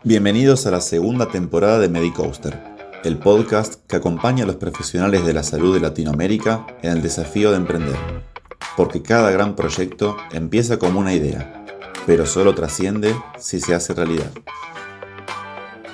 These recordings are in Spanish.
Bienvenidos a la segunda temporada de Medicoaster, el podcast que acompaña a los profesionales de la salud de Latinoamérica en el desafío de emprender. Porque cada gran proyecto empieza como una idea, pero solo trasciende si se hace realidad.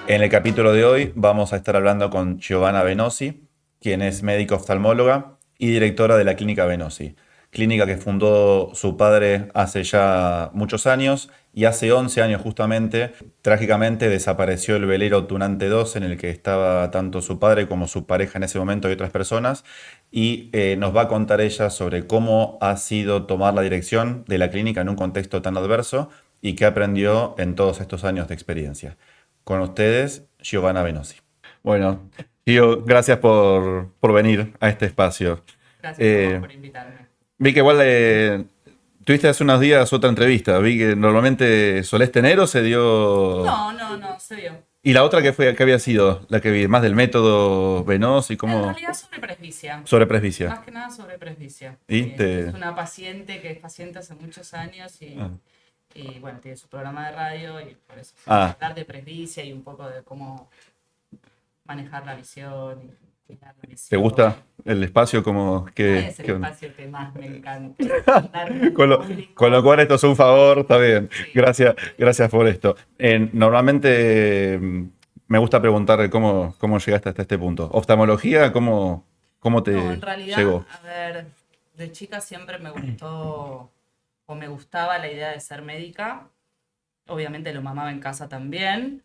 En el capítulo de hoy vamos a estar hablando con Giovanna Venosi, quien es médica oftalmóloga y directora de la Clínica Venosi, clínica que fundó su padre hace ya muchos años y hace 11 años justamente, trágicamente desapareció el velero Tunante 2 en el que estaba tanto su padre como su pareja en ese momento y otras personas y nos va a contar ella sobre cómo ha sido tomar la dirección de la clínica en un contexto tan adverso y qué aprendió en todos estos años de experiencia. Con ustedes, Giovanna Venosi. Bueno, Gio, gracias por venir a este espacio. Gracias a vos por invitarme. Vi que igual tuviste hace unos días otra entrevista. Vi que normalmente solés tener o se dio. No, se dio. ¿Y la otra que había sido? La que vi, más del método Venosi, En cómo. realidad sobre presbicia. Sobre presbicia. Más que nada sobre presbicia. ¿Y Es una paciente que es paciente hace muchos años Ah. y bueno, tiene su programa de radio y por eso hablar de presbicia y un poco de cómo manejar la visión y cuidar la visión. ¿Te gusta el espacio como No que? es el que- espacio que más me encanta. Con lo cual esto es un favor, está bien. Sí. Gracias por esto. Normalmente me gusta preguntar cómo llegaste hasta este punto. Oftalmología, ¿cómo No, te en realidad, llegó? a ver, de chica siempre me gustó o me gustaba la idea de ser médica. Obviamente lo mamaba en casa también,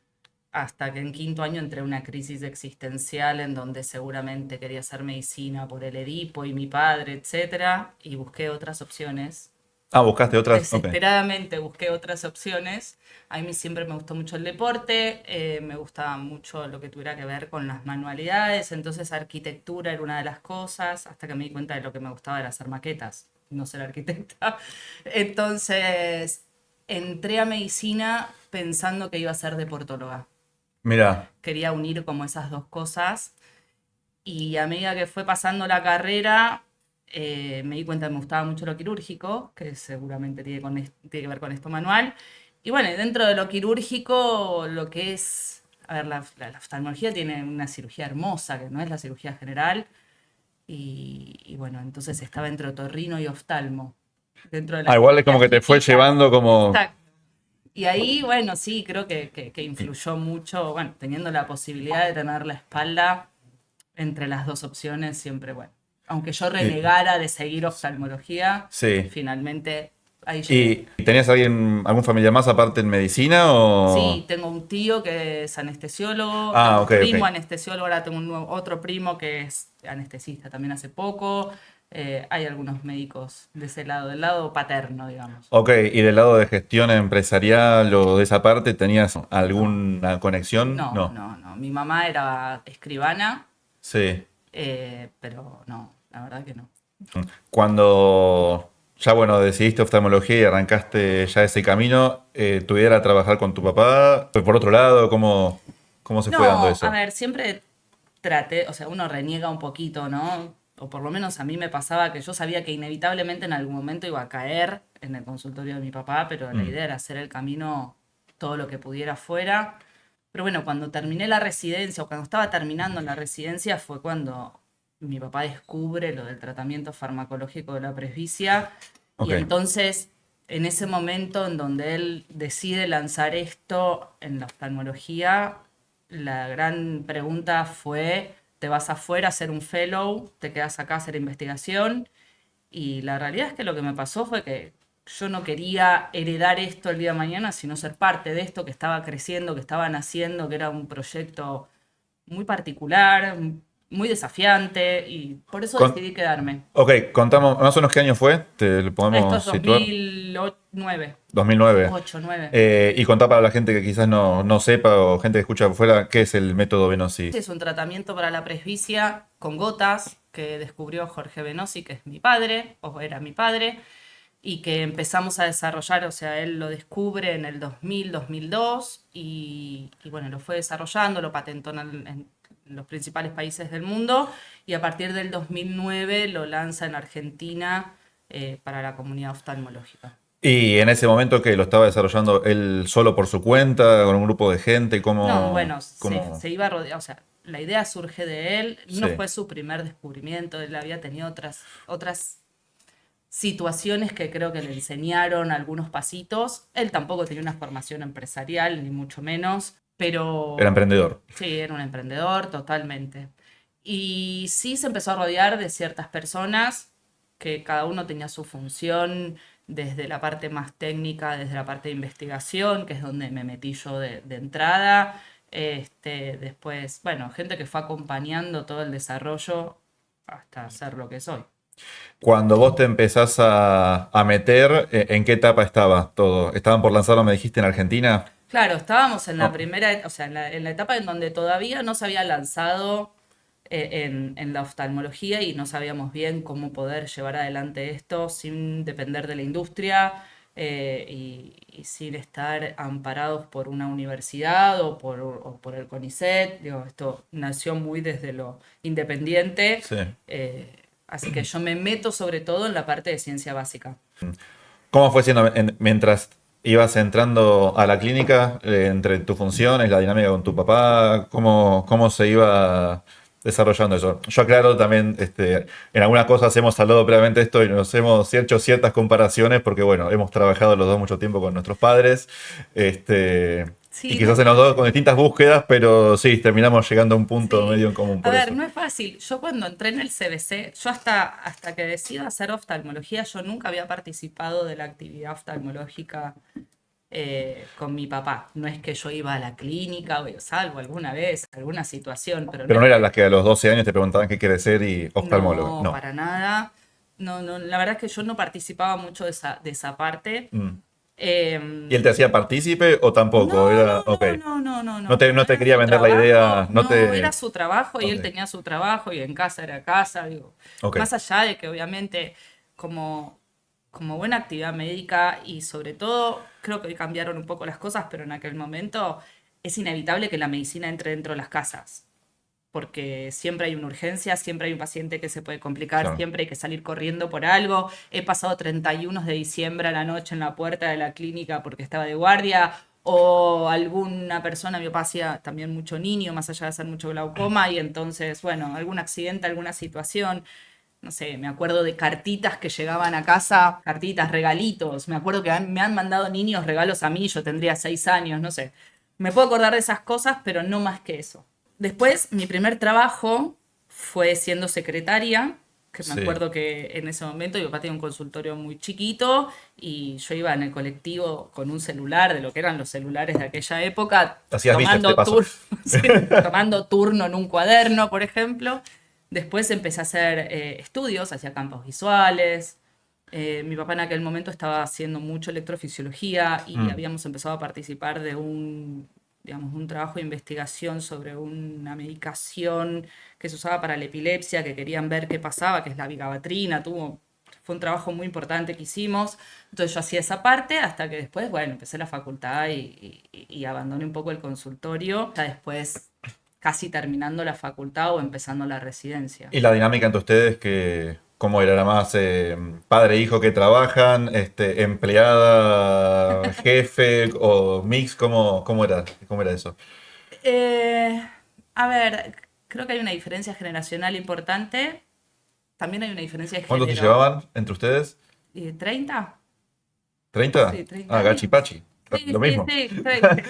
hasta que en quinto año entré en una crisis existencial en donde seguramente quería hacer medicina por el Edipo y mi padre, etcétera, y busqué otras opciones. Ah, buscaste otras. Ok. Desesperadamente busqué otras opciones. A mí siempre me gustó mucho el deporte, me gustaba mucho lo que tuviera que ver con las manualidades, entonces arquitectura era una de las cosas, hasta que me di cuenta de lo que me gustaba era hacer maquetas, no ser arquitecta. Entonces entré a medicina pensando que iba a ser deportóloga. Mira, Quería unir como esas dos cosas y a medida que fue pasando la carrera me di cuenta que me gustaba mucho lo quirúrgico, que seguramente tiene que ver con esto manual. Y bueno, dentro de lo quirúrgico, lo que es, a ver, la oftalmología tiene una cirugía hermosa, que no es la cirugía general. Y bueno, entonces estaba entre otorrino y oftalmo, dentro de la igual es como cirugía que te fue chiquita. llevando como. Exacto. Y ahí, bueno, sí, creo que influyó mucho, bueno, teniendo la posibilidad de tener la espalda entre las dos opciones, siempre, bueno. Aunque yo renegara de seguir oftalmología, Sí. finalmente ahí llegué. ¿Y tenías algún familiar más aparte en medicina Sí, o? tengo un tío que es anestesiólogo, Ah, tengo un ok, ok. primo anestesiólogo, ahora tengo otro primo que es anestesista también hace poco. Hay algunos médicos de ese lado, del lado paterno, digamos. Ok, y del lado de gestión empresarial o de esa parte, ¿tenías No, alguna conexión? no, No. no, no. Mi mamá era escribana, Sí. pero no, la verdad que no. Cuando ya, bueno, decidiste oftalmología y arrancaste ya ese camino, ¿tu idea era trabajar con tu papá? ¿Fue por otro lado? ¿Cómo se fue dando No, a eso? ver, siempre traté, o sea, uno reniega un poquito, ¿no? O por lo menos a mí me pasaba que yo sabía que inevitablemente en algún momento iba a caer en el consultorio de mi papá, pero la Mm. idea era hacer el camino todo lo que pudiera fuera. Pero bueno, cuando terminé la residencia o cuando estaba terminando la residencia fue cuando mi papá descubre lo del tratamiento farmacológico de la presbicia Ok. y entonces en ese momento en donde él decide lanzar esto en la oftalmología, la gran pregunta fue, ¿te vas afuera a hacer un fellow? ¿Te quedas acá a hacer investigación? Y la realidad es que lo que me pasó fue que yo no quería heredar esto el día de mañana, sino ser parte de esto que estaba creciendo, que estaba naciendo, que era un proyecto muy particular, muy desafiante, y por eso Con- decidí quedarme. ok, contamos más o menos qué año fue, te lo Esto podemos es situar. 2009, 2009. 8, 9. Y contá para la gente que quizás no sepa o gente que escucha afuera, ¿qué es el método Venosi? Es un tratamiento para la presbicia con gotas que descubrió Jorge Venosi, que es mi padre, o era mi padre, y que empezamos a desarrollar, o sea, él lo descubre en el 2000, 2002, y bueno, lo fue desarrollando, lo patentó en los principales países del mundo, y a partir del 2009 lo lanza en Argentina para la comunidad oftalmológica. Y en ese momento que lo estaba desarrollando él solo por su cuenta, con un grupo de gente, No, bueno, cómo... se iba a rodear, o sea, la idea surge de él, no Sí, fue su primer descubrimiento, él había tenido otras situaciones que creo que le enseñaron algunos pasitos. Él tampoco tenía una formación empresarial, ni mucho menos, era pero emprendedor. sí, era un emprendedor totalmente. Y sí se empezó a rodear de ciertas personas que cada uno tenía su función desde la parte más técnica, desde la parte de investigación, que es donde me metí yo de entrada. Después, bueno, gente que fue acompañando todo el desarrollo hasta ser lo que soy. Cuando vos te empezás a meter, ¿en qué etapa estaba todo? ¿Estaban por lanzarlo, me dijiste, en Argentina? Claro, estábamos en la No. primera, o sea, en la etapa en donde todavía no se había lanzado en la oftalmología y no sabíamos bien cómo poder llevar adelante esto sin depender de la industria y sin estar amparados por una universidad o por el CONICET. Digo, esto nació muy desde lo independiente, Sí. así que yo me meto sobre todo en la parte de ciencia básica. ¿Cómo fue siendo mientras ibas entrando a la clínica, entre tus funciones, la dinámica con tu papá? ¿Cómo se iba desarrollando eso? Yo aclaro también, en algunas cosas hemos hablado previamente de esto y nos hemos hecho ciertas comparaciones porque, bueno, hemos trabajado los dos mucho tiempo con nuestros padres, y Sí, no quizás es en los dos con fácil. distintas búsquedas, pero sí, terminamos llegando a un punto Sí, medio en común a por ver, eso. no es fácil. Yo cuando entré en el CBC, yo hasta que decido hacer oftalmología, yo nunca había participado de la actividad oftalmológica con mi papá. No es que yo iba a la clínica, o salvo alguna vez, alguna situación, pero no Pero es no eran que, las que a los 12 años te preguntaban qué quieres ser y oftalmólogo, no, no. para nada. No, no, la verdad es que yo no participaba mucho de esa parte. Mm. ¿Y él te Em, hacía partícipe o tampoco? No, Era, no, ok. no, no, no, no, No no, te, no, no te era quería su vender la idea, trabajo, no no, era te... su trabajo y Ok, él tenía su trabajo y en casa era casa, digo, ok, más allá de que obviamente como, como buena actividad médica y sobre todo, creo que hoy cambiaron un poco las cosas, pero en aquel momento es inevitable que la medicina entre dentro de las casas porque siempre hay una urgencia, siempre hay un paciente que se puede complicar, claro. siempre hay que salir corriendo por algo. He pasado 31 de diciembre a la noche en la puerta de la clínica porque estaba de guardia, o alguna persona, mi papá hacía también mucho niño, más allá de hacer mucho glaucoma, y entonces, bueno, algún accidente, alguna situación. No sé, me acuerdo de cartitas que llegaban a casa, cartitas, regalitos. Me acuerdo que me han mandado niños regalos a mí, yo tendría 6 años, no sé. Me puedo acordar de esas cosas, pero no más que eso. Después, mi primer trabajo fue siendo secretaria, que me Sí. acuerdo que en ese momento mi papá tenía un consultorio muy chiquito y yo iba en el colectivo con un celular, de lo que eran los celulares de aquella época, Hacías bíceps, de paso. sí, tomando turno en un cuaderno, por ejemplo. Después empecé a hacer estudios, hacía campos visuales. Mi papá en aquel momento estaba haciendo mucho electrofisiología y Mm. habíamos empezado a participar de digamos, un trabajo de investigación sobre una medicación que se usaba para la epilepsia, que querían ver qué pasaba, que es la vigabatrina. Fue un trabajo muy importante que hicimos. Entonces yo hacía esa parte hasta que después, bueno, empecé la facultad y abandoné un poco el consultorio. Ya después casi terminando la facultad o empezando la residencia. ¿Y la dinámica entre ustedes, cómo era? ¿Era más padre e hijo que trabajan, empleada, jefe o mix? ¿Cómo era eso? Eh, a ver, creo que hay una diferencia generacional importante. También hay una diferencia de ¿Cuántos se género. llevaban entre ustedes? ¿30? ¿30? Sí, 30 Ah, años. gachi pachi. Sí, Lo sí, mismo. sí,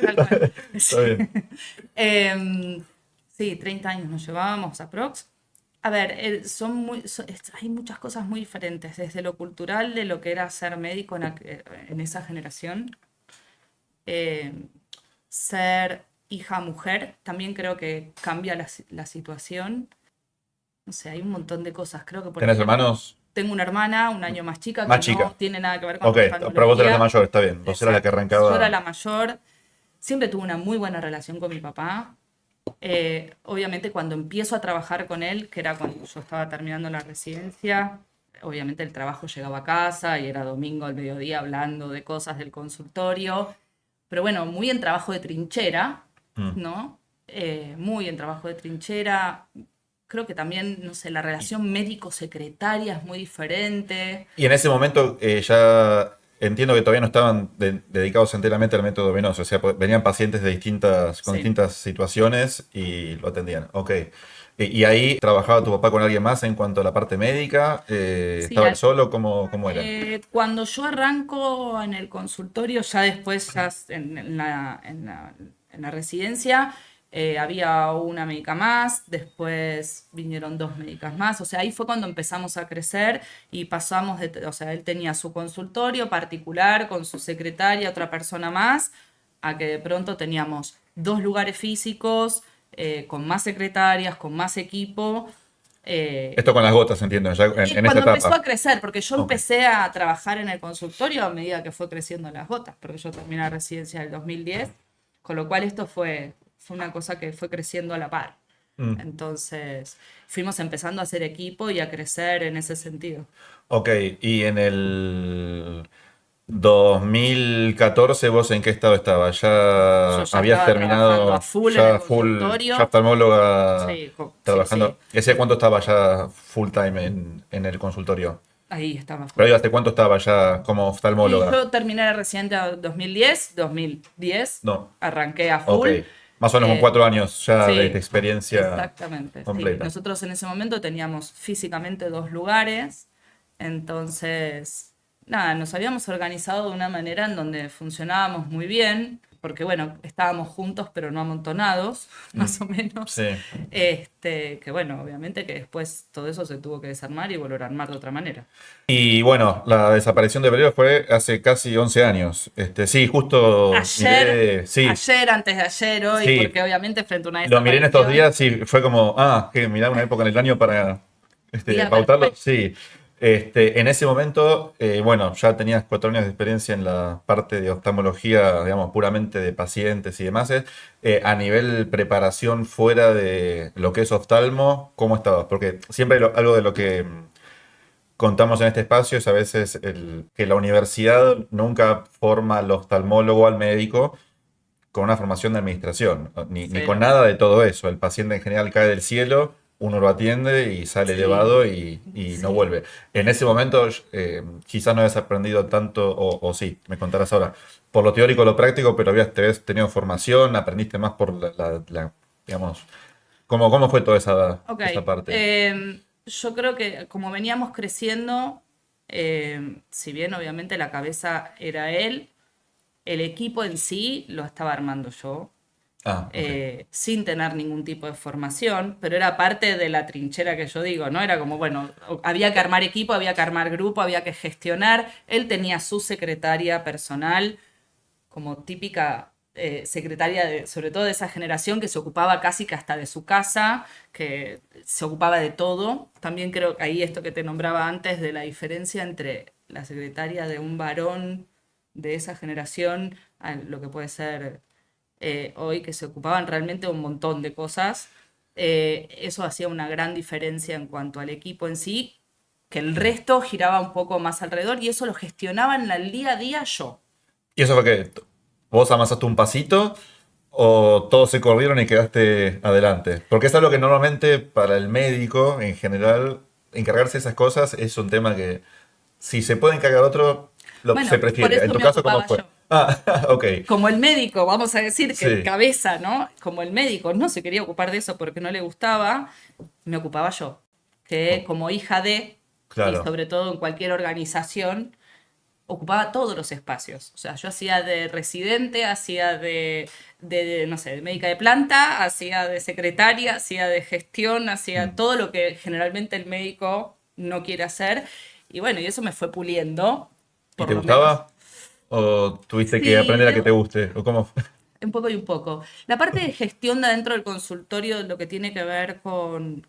tal cual. Está Sí. bien. Sí, 30 años nos llevábamos aprox. A ver, hay muchas cosas muy diferentes, desde lo cultural de lo que era ser médico en esa generación, eh, ser hija mujer, también creo que cambia la situación. No sé, hay un montón de cosas. Creo que, por ¿Tenés ejemplo, hermanos? tengo una hermana un año más chica que Más no chica. tiene nada que ver con Ok, la pero vos eras la oftalmología. mayor, está bien. Vos eras la que Exacto. Yo era arrancaba. la mayor. Siempre tuve una muy buena relación con mi papá. Obviamente cuando empiezo a trabajar con él, que era cuando yo estaba terminando la residencia, obviamente el trabajo llegaba a casa y era domingo al mediodía hablando de cosas del consultorio, pero bueno, muy en trabajo de trinchera, Mm. ¿no? Muy en trabajo de trinchera. Creo que también, no sé, la relación médico-secretaria es muy diferente. Y en ese momento ya. entiendo que todavía no estaban dedicados enteramente al método venoso, o sea, venían pacientes de con Sí. distintas situaciones y lo atendían. Ok. Y ahí trabajaba tu papá con alguien más en cuanto a la parte médica. Sí, ¿Estaba él solo? ¿Cómo era? cuando yo arranco en el consultorio, ya después, en la residencia, había una médica más, después vinieron dos médicas más, o sea, ahí fue cuando empezamos a crecer y pasamos o sea, él tenía su consultorio particular con su secretaria, otra persona más, a que de pronto teníamos dos lugares físicos, con más secretarias, con más equipo. Esto con las gotas, entiendo, ya en esta Cuando empezó a etapa. crecer, porque yo Ok. empecé a trabajar en el consultorio a medida que fue creciendo las gotas, porque yo terminé la residencia en el 2010, con lo cual esto fue una cosa que fue creciendo a la par. Mm. Entonces, fuimos empezando a hacer equipo y a crecer en ese sentido. Ok, y en el 2014, ¿vos en qué estado estabas? ¿Ya Yo ya habías estaba trabajando a terminado, full en el ya full, ya consultorio. oftalmóloga Sí, sí, sí. trabajando? ¿Ese cuánto estaba ya full time en el consultorio? Ahí estaba Pero full. digo, ¿hace cuánto estaba ya como Y oftalmóloga? yo terminé la residencia en 2010, No, arranqué a ok. full. Más o menos con Eh, 4 años ya de Sí, experiencia exactamente, sí. completa. Nosotros en ese momento teníamos físicamente dos lugares, entonces, nada, nos habíamos organizado de una manera en donde funcionábamos muy bien, porque bueno, estábamos juntos pero no amontonados, Mm, más o menos. sí. Que bueno, obviamente que después todo eso se tuvo que desarmar y volver a armar de otra manera. Y bueno, la desaparición de Pereira fue hace casi 11 años. Sí, justo Ayer, miré, sí, ayer, antes de ayer, hoy, sí, porque obviamente frente a una lo miré en estos desaparición, días y fue como, que mirá una época en el año para día pautarlo. perfecto. Sí, en ese momento, bueno, ya tenías 4 años de experiencia en la parte de oftalmología, digamos, puramente de pacientes y demás. A nivel preparación fuera de lo que es oftalmo, ¿cómo estabas? Porque siempre algo de lo que contamos en este espacio es a veces que la universidad nunca forma al oftalmólogo, al médico, con una formación de administración, ni con Cero. nada de todo eso. El paciente en general cae del cielo, uno lo atiende y sale Sí, elevado y no sí. vuelve. En ese momento quizás no habías aprendido tanto, o sí, me contarás ahora, por lo teórico o lo práctico, pero te habías tenido formación, aprendiste más por digamos, ¿cómo fue toda Ok, esa parte? yo creo que como veníamos creciendo, si bien obviamente la cabeza era él, el equipo en sí lo estaba armando yo, Ah, ok. sin tener ningún tipo de formación, pero era parte de la trinchera que yo digo, ¿no? Era como, bueno, había que armar equipo, había que armar grupo, había que gestionar. Él tenía su secretaria personal como típica secretaria, sobre todo de esa generación que se ocupaba casi que hasta de su casa, que se ocupaba de todo. También creo que ahí esto que te nombraba antes de la diferencia entre la secretaria de un varón de esa generación a lo que puede ser hoy, que se ocupaban realmente de un montón de cosas. Eso hacía una gran diferencia en cuanto al equipo en sí, que el resto giraba un poco más alrededor y eso lo gestionaba en el día a día yo. ¿Y eso fue que vos amasaste un pasito o todos se corrieron y quedaste adelante? Porque es algo que normalmente para el médico en general, encargarse de esas cosas es un tema que si se puede encargar otro, se Bueno, por prefiere. En eso tu me caso, ¿cómo ocupaba fue? yo. Ah, ok. Como el médico, vamos a decir que el Sí, cabeza, ¿no? Como el médico no se quería ocupar de eso porque no le gustaba, me ocupaba yo. Que oh, como hija de, y claro. sobre todo en cualquier organización, ocupaba todos los espacios. O sea, yo hacía de residente, hacía no sé, de médica de planta, hacía de secretaria, hacía de gestión, hacía Mm. todo lo que generalmente el médico no quiere hacer. Y bueno, y eso me fue puliendo, ¿Y por te lo menos. gustaba? ¿O tuviste que Sí, aprender a que te guste? ¿O cómo fue? un poco y un poco. La parte de gestión de adentro del consultorio, lo que tiene que ver con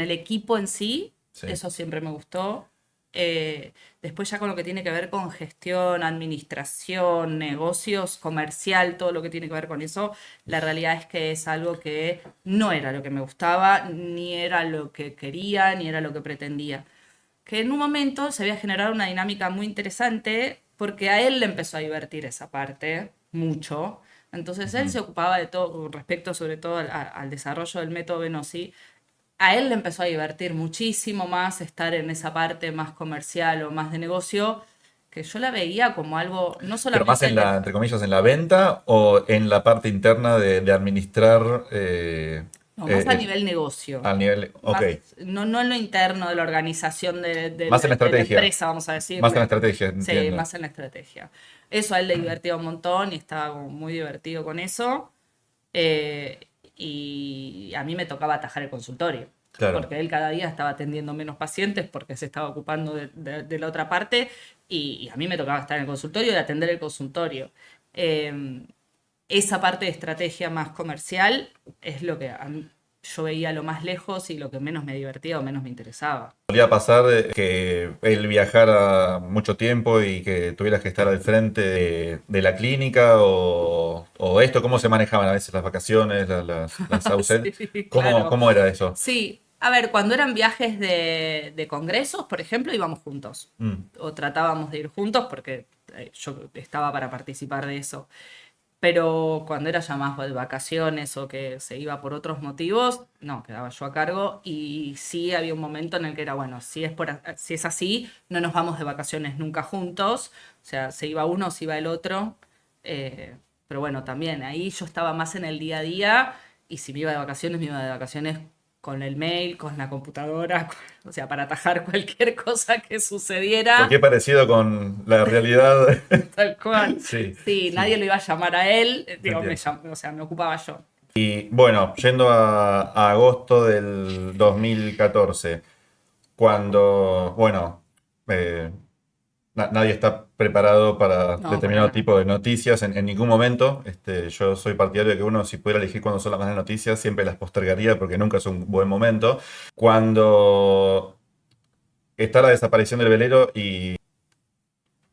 el equipo en sí, Sí. eso siempre me gustó. Después ya con lo que tiene que ver con gestión, administración, negocios, comercial, todo lo que tiene que ver con eso, la realidad es que es algo que no era lo que me gustaba, ni era lo que quería, ni era lo que pretendía. Que en un momento se había generado una dinámica muy interesante porque a él le empezó a divertir esa parte mucho. Entonces él Ujú. se ocupaba de todo, con respecto sobre todo al desarrollo del método Venosi. A él le empezó a divertir muchísimo más estar en esa parte más comercial o más de negocio que yo la veía como algo, no Pero más solamente en la, entre comillas, en la venta o en la parte interna de administrar no, más a eh, nivel negocio. al nivel. Ok, Más, no en lo interno de la organización más en la de la estrategia. empresa, vamos a Más en la decirle. estrategia, Sí, entiendo. más en la estrategia. Eso a él le divertía un montón y estaba como muy divertido con eso. Eh, y a mí me tocaba atajar el consultorio, Claro. porque él cada día estaba atendiendo menos pacientes porque se estaba ocupando de la otra parte y a mí me tocaba estar en el consultorio y atender el consultorio. Eh, Esa parte de estrategia más comercial es lo que yo veía lo más lejos y lo que menos me divertía o menos me interesaba. Solía pasar que él viajara mucho tiempo y que tuvieras que estar al frente de la clínica o esto, ¿cómo se manejaban a veces las vacaciones, las ausencias? Sí, ¿Cómo, claro. cómo era eso? Sí, a ver, cuando eran viajes de congresos, por ejemplo, íbamos juntos. Mm. O tratábamos de ir juntos porque yo estaba para participar de eso. Pero cuando era ya más de vacaciones o que se iba por otros motivos, no, quedaba yo a cargo. Y sí había un momento en el que era, bueno, si es así, no nos vamos de vacaciones nunca juntos. O sea, se iba uno, se iba el otro. Pero bueno, también ahí yo estaba más en el día a día. Y si me iba de vacaciones con el mail, con la computadora, o sea, para atajar cualquier cosa que Porque sucediera. he parecido con la realidad. Tal cual. Sí, Sí, sí, nadie lo iba a llamar a él, digo, entiendo. o sea, me ocupaba yo. Y bueno, yendo a agosto del 2014, cuando, bueno, eh, nadie está preparado para No, para determinado nada. tipo de noticias en ningún momento. Yo soy partidario de que uno, si pudiera elegir cuándo son las malas noticias, siempre las postergaría porque nunca es un buen momento. Cuando está la desaparición del velero y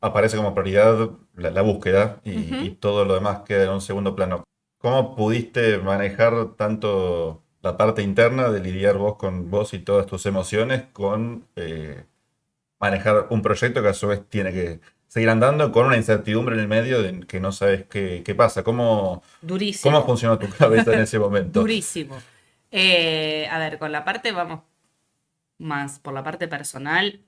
aparece como prioridad la búsqueda y Ujú. todo lo demás queda en un segundo plano. ¿Cómo pudiste manejar tanto la parte interna de lidiar vos con vos y todas tus emociones con manejar un proyecto que a su vez tiene que seguir andando con una incertidumbre en el medio de que no sabes qué pasa? ¿Cómo Durísimo, funcionó tu cabeza en ese momento? durísimo. A ver, con la parte, vamos, más por la parte personal,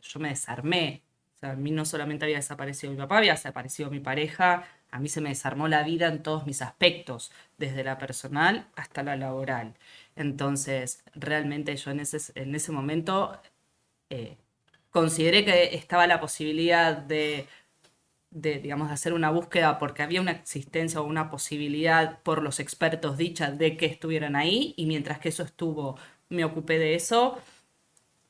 yo me desarmé. O sea, a mí no solamente había desaparecido mi papá, había desaparecido mi pareja, a mí se me desarmó la vida en todos mis aspectos, desde la personal hasta la laboral. Entonces, realmente yo en ese momento eh, consideré que estaba la posibilidad digamos, de hacer una búsqueda porque había una existencia o una posibilidad por los expertos dicha de que estuvieran ahí y mientras que eso estuvo, me ocupé de eso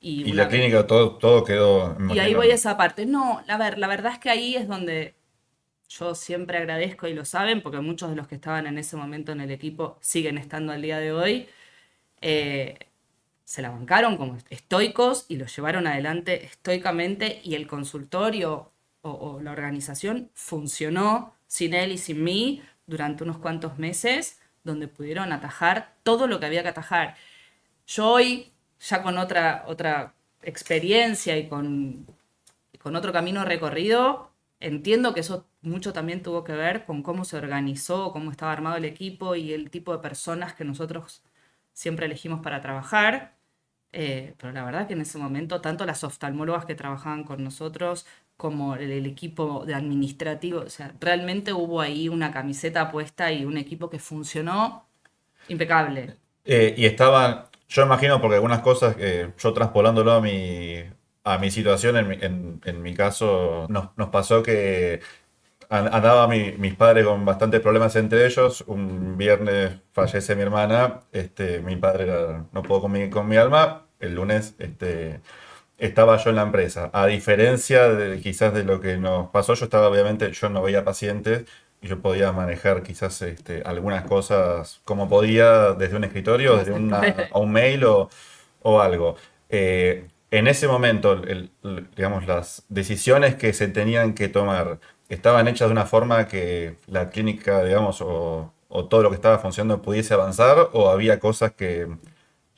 y Y la una vez... clínica, todo quedó, me Y ahí voy a imagino. esa parte. No, a ver, la verdad es que ahí es donde yo siempre agradezco y lo saben porque muchos de los que estaban en ese momento en el equipo siguen estando al día de hoy. eh, Se la bancaron como estoicos y lo llevaron adelante estoicamente y el consultorio o la organización funcionó sin él y sin mí durante unos cuantos meses donde pudieron atajar todo lo que había que atajar. Yo hoy, ya con otra experiencia y con otro camino recorrido, entiendo que eso mucho también tuvo que ver con cómo se organizó, cómo estaba armado el equipo y el tipo de personas que nosotros siempre elegimos para trabajar. Pero la verdad que en ese momento, tanto las oftalmólogas que trabajaban con nosotros como el equipo de administrativo, o sea, realmente hubo ahí una camiseta puesta y un equipo que funcionó impecable. Y estaban, yo imagino, porque algunas cosas, yo traspolándolo a mi situación, en mi caso, nos pasó que andaba mis padres con bastantes problemas entre ellos. Un viernes fallece mi hermana, mi padre no pudo con mi alma. El lunes estaba yo en la empresa. A diferencia de quizás de lo que nos pasó, yo estaba obviamente, yo no veía pacientes y yo podía manejar quizás algunas cosas como podía desde un escritorio, Como desde se puede. o un mail o algo. En ese momento, digamos, las decisiones que se tenían que tomar estaban hechas de una forma que la clínica, digamos, o todo lo que estaba funcionando pudiese avanzar, o había cosas que,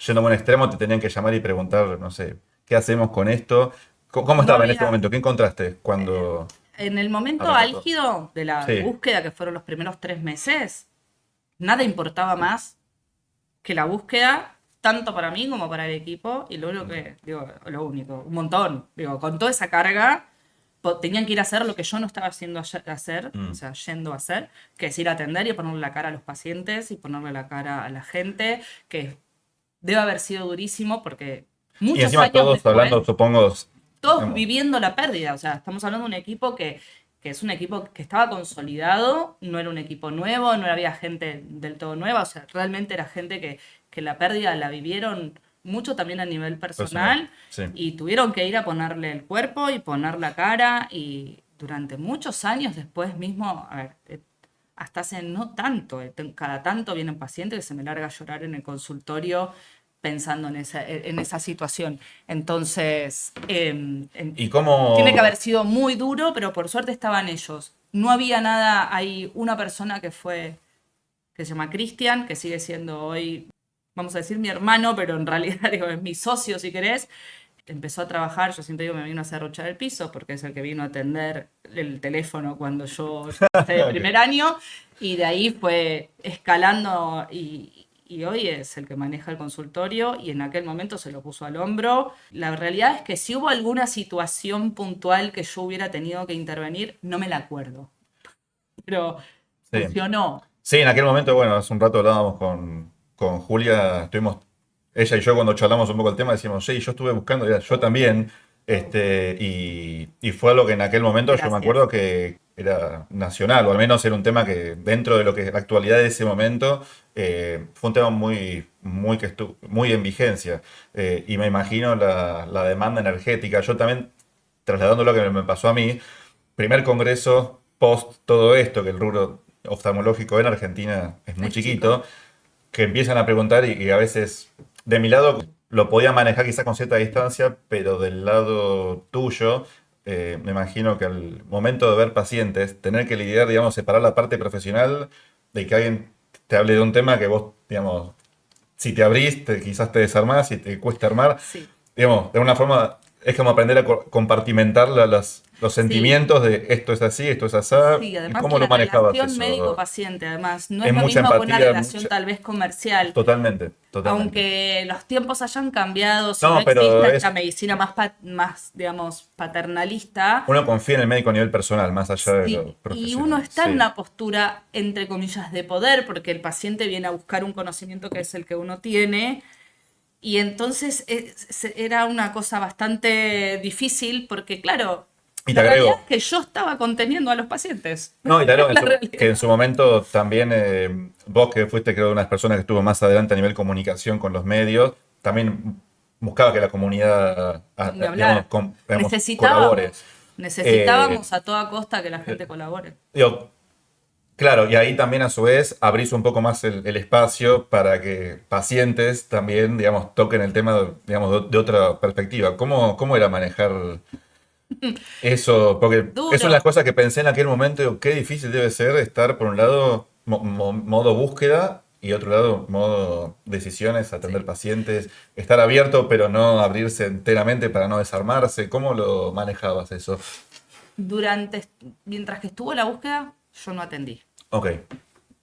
yendo a un extremo, te tenían que llamar y preguntar, no sé, ¿qué hacemos con esto? ¿Cómo No estaba en ese había, momento? ¿Qué encontraste cuando en el momento arrancó todo? álgido de la Sí, búsqueda, que fueron los primeros 3 meses, nada importaba más que la búsqueda, tanto para mí como para el equipo, y lo único que, digo, lo único, un montón, digo, con toda esa carga, tenían que ir a hacer lo que yo no estaba haciendo hacer, Mm. o sea, yendo a hacer, que es ir a atender y ponerle la cara a los pacientes y ponerle la cara a la gente, que debe haber sido durísimo porque Y muchos encima años todos después, hablando, supongo, todos digamos, viviendo la pérdida, o sea, estamos hablando de un equipo que es un equipo que estaba consolidado, no era un equipo nuevo, no había gente del todo nueva, o sea, realmente era gente que la pérdida la vivieron mucho también a nivel personal. personal Sí. y tuvieron que ir a ponerle el cuerpo y poner la cara y durante muchos años después mismo, a ver, hasta hace no tanto, cada tanto vienen pacientes que se me larga a llorar en el consultorio pensando en esa situación. Entonces, ¿Y tiene que cómo? haber sido muy duro, pero por suerte estaban ellos. No había nada, hay una persona que se llama Cristian, que sigue siendo hoy, vamos a decir mi hermano, pero en realidad digo, es mi socio si querés. Empezó a trabajar, yo siempre digo, me vino a serruchar el piso, porque es el que vino a atender el teléfono cuando yo empecé el Ok. primer año, y de ahí fue escalando y hoy es el que maneja el consultorio y en aquel momento se lo puso al hombro. La realidad es que si hubo alguna situación puntual que yo hubiera tenido que intervenir, no me la acuerdo, pero Sí. funcionó. Sí, en aquel momento, bueno, hace un rato hablábamos con Julia, ella y yo cuando charlamos un poco el tema, decíamos, sí, yo estuve buscando, yo también, y fue algo que en aquel momento yo me acuerdo Gracias. que era nacional, o al menos era un tema que dentro de lo que es la actualidad de ese momento, fue un tema muy en vigencia. Y me imagino la demanda energética. Yo también, trasladando lo que me pasó a mí, primer congreso post todo esto, que el rubro oftalmológico en Argentina es muy Es chico. chiquito, que empiezan a preguntar y a veces de mi lado lo podía manejar quizás con cierta distancia, pero del lado tuyo, me imagino que al momento de ver pacientes, tener que lidiar, digamos, separar la parte profesional de que alguien te hable de un tema que vos, digamos, si te abrís, quizás te desarmás y te cuesta armar, Sí. digamos, de alguna forma es como aprender a compartimentar los Sí. sentimientos de esto es así, esto es así. Sí, además que ¿Cómo lo la manejabas relación eso? médico-paciente, además, no es Es lo mucha mismo que una empatía, relación tal vez comercial, totalmente, totalmente. aunque los tiempos hayan cambiado, si no No, pero existe esta es, medicina más, digamos, paternalista, uno confía en el médico a nivel personal, más allá de lo sí, y uno profesional. está en Sí. una postura, entre comillas, de poder, porque el paciente viene a buscar un conocimiento que es el que uno tiene, y entonces era una cosa bastante difícil, porque claro, Y te la realidad es agrego, que yo estaba conteniendo a los pacientes, no, y te agrego la que en realidad. su momento también vos que fuiste creo de unas personas que estuvo más adelante a nivel comunicación con los medios, también buscaba que la comunidad, Ni digamos, hablar. digamos, colabore. Necesitábamos, Eh, necesitábamos a toda costa que la gente colabore. digo, claro, y ahí también a su vez abrís un poco más el espacio para que pacientes también, digamos, toquen el tema, digamos, de otra perspectiva. ¿Cómo era manejar eso? Porque es una de las Duro. cosas que pensé en aquel momento, digo, qué difícil debe ser estar, por un lado, modo búsqueda y otro lado, modo decisiones, atender Sí. pacientes, estar abierto pero no abrirse enteramente para no desarmarse. ¿Cómo lo manejabas eso? Durante, mientras que estuvo la búsqueda, yo no atendí. Ok.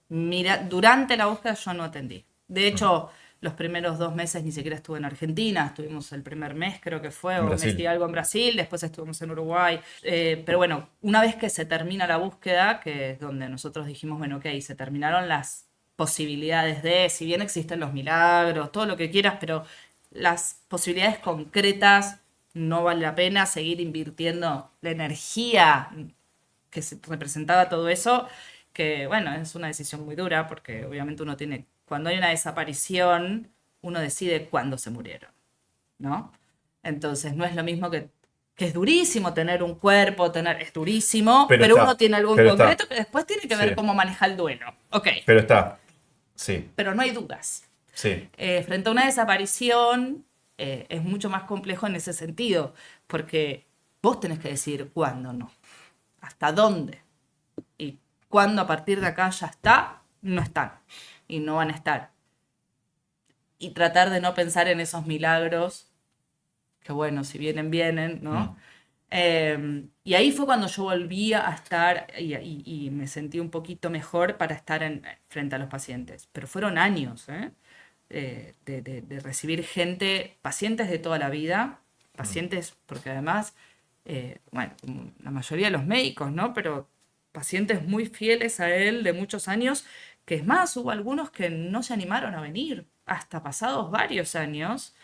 Mira, durante la búsqueda yo no atendí. De Mm. hecho, los primeros 2 meses ni siquiera estuve en Argentina, estuvimos el primer mes creo que fue, En o mes Brasil. y algo en Brasil, después estuvimos en Uruguay. Pero bueno, una vez que se termina la búsqueda, que es donde nosotros dijimos, bueno, ok, se terminaron las posibilidades de, si bien existen los milagros, todo lo que quieras, pero las posibilidades concretas no vale la pena seguir invirtiendo la energía que representaba todo eso, que bueno, es una decisión muy dura porque obviamente uno tiene, cuando hay una desaparición, uno decide cuándo se murieron, ¿no? Entonces no es lo mismo que es durísimo tener un cuerpo, es durísimo, pero uno tiene algo en Pero está, concreto que después tiene que sí, ver cómo maneja el duelo. Ok, pero está, sí, pero no hay dudas. sí. Frente a una desaparición es mucho más complejo en ese sentido, porque vos tenés que decidir cuándo no, hasta dónde. Y cuando a partir de acá ya está, no están y no van a estar. Y tratar de no pensar en esos milagros, que bueno, si vienen, vienen, Mm. ¿no? Y ahí fue cuando yo volví a estar y me sentí un poquito mejor para estar frente a los pacientes. Pero fueron años, ¿eh? De recibir gente, pacientes de toda la vida, pacientes, porque además bueno, como la mayoría de los médicos, ¿no? Pero pacientes muy fieles a él de muchos años, que es más, hubo algunos que no se animaron a venir, hasta pasados varios años,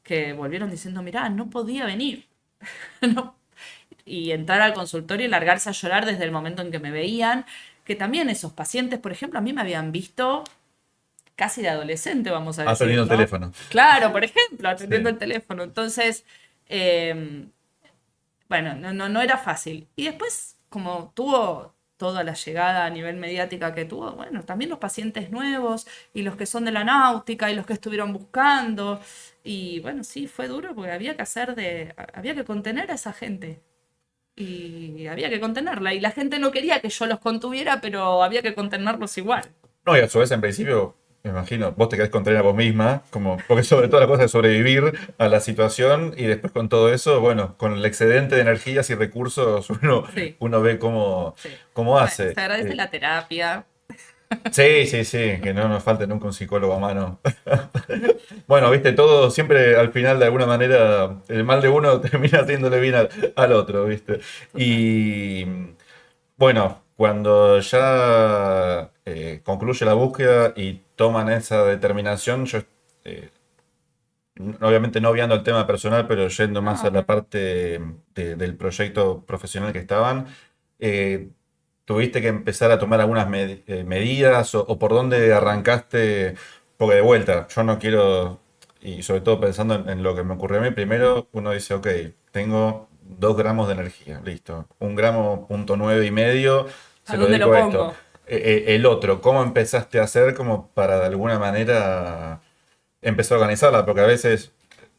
que volvieron diciendo, mirá, no podía venir. No. Y entrar al consultorio y largarse a llorar desde el momento en que me veían, que también esos pacientes, por ejemplo, a mí me habían visto casi de adolescente, vamos a decir, Atendiendo el ¿no? teléfono. Claro, por ejemplo, atendiendo Sí. el teléfono. Entonces, eh, bueno, no era fácil. Y después, como tuvo toda la llegada a nivel mediática que tuvo, bueno, también los pacientes nuevos y los que son de la náutica y los que estuvieron buscando. Y bueno, sí, fue duro porque había que contener a esa gente. Y había que contenerla. Y la gente no quería que yo los contuviera, pero había que contenerlos igual. No, y a su vez, en principio, me imagino, vos te querés contener a vos misma, como, porque sobre todo la cosa es sobrevivir a la situación y después con todo eso, bueno, con el excedente de energías y recursos, Sí, uno ve cómo, sí. cómo Bueno, hace. se agradece la terapia. Sí, sí, sí, que no nos falte nunca un psicólogo a mano. Bueno, viste, todo siempre al final de alguna manera el mal de uno termina haciéndole bien al otro, viste. Total. Y bueno, cuando ya concluye la búsqueda y toman esa determinación, yo eh, obviamente no obviando el tema personal, pero yendo más a No, la parte del proyecto profesional que estaban, eh, tuviste que empezar a tomar algunas medidas o por dónde arrancaste, porque de vuelta, yo no quiero, y sobre todo pensando en lo que me ocurrió a mí, primero uno dice, ok, tengo 2 gramos de energía, listo, 1,9 gramos ¿a se lo dónde lo dedico a esto. pongo? El otro, ¿cómo empezaste a hacer como para de alguna manera empezar a organizarla? Porque a veces,